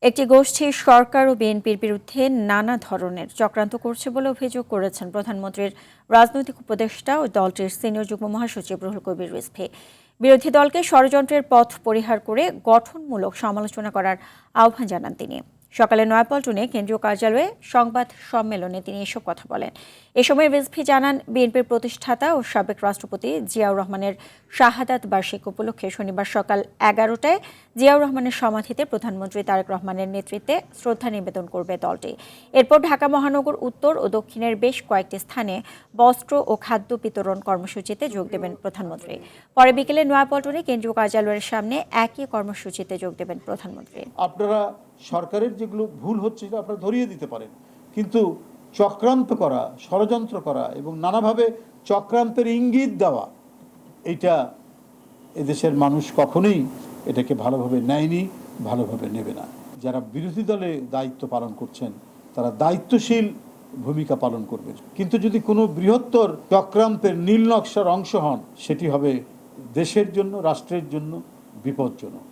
একটি গোষ্ঠী সরকার ও বিএনপির বিরুদ্ধে নানা ধরনের চক্রান্ত করছে বলে অভিযোগ করেছেন প্রধানমন্ত্রীর রাজনৈতিক উপদেষ্টা ও দলটির সিনিয়র যুগ্ম মহাসচিব রুহুল কবির রিজভী। বিরোধী দলকে ষড়যন্ত্রের পথ পরিহার করে গঠনমূলক সমালোচনা করার আহ্বান জানান তিনি। সকালে নয়াপল্টনে কেন্দ্রীয় কার্যালয়ে সংবাদ সম্মেলনে তিনি এসব কথা বলেন। এ সময় রিজভী জানান, বিএনপির প্রতিষ্ঠাতা ও সাবেক রাষ্ট্রপতি জিয়াউর রহমানের শাহাদাত বার্ষিকী উপলক্ষে শনিবার সকাল 11টায় জিয়াউর রহমানের সমাধিতে প্রধানমন্ত্রী তারেক রহমানের নেতৃত্বে শ্রদ্ধা নিবেদন করবে দলটি। এরপর ঢাকা মহানগর উত্তর ও দক্ষিণের বেশ কয়েকটি স্থানে বস্ত্র ও খাদ্য বিতরণ কর্মসূচিতে যোগ দেবেন প্রধানমন্ত্রী। পরে বিকেলে নয়াপল্টনে কেন্দ্রীয় কার্যালয়ের সামনে একই কর্মসূচিতে যোগ দেবেন প্রধানমন্ত্রী। আপনারা সরকারের যেগুলো ভুল হচ্ছে সেটা আপনারা ধরিয়ে দিতে পারেন, কিন্তু চক্রান্ত করা, ষড়যন্ত্র করা এবং নানাভাবে চক্রান্তের ইঙ্গিত দেওয়া, এটা এদেশের মানুষ কখনোই এটাকে ভালোভাবে নেয়নি, ভালোভাবে নেবে না। যারা বিরোধী দলে দায়িত্ব পালন করছেন তারা দায়িত্বশীল ভূমিকা পালন করবেন, কিন্তু যদি কোনো বৃহত্তর চক্রান্তের নীল নকশার অংশ হন সেটি হবে দেশের জন্য, রাষ্ট্রের জন্য বিপজ্জনক।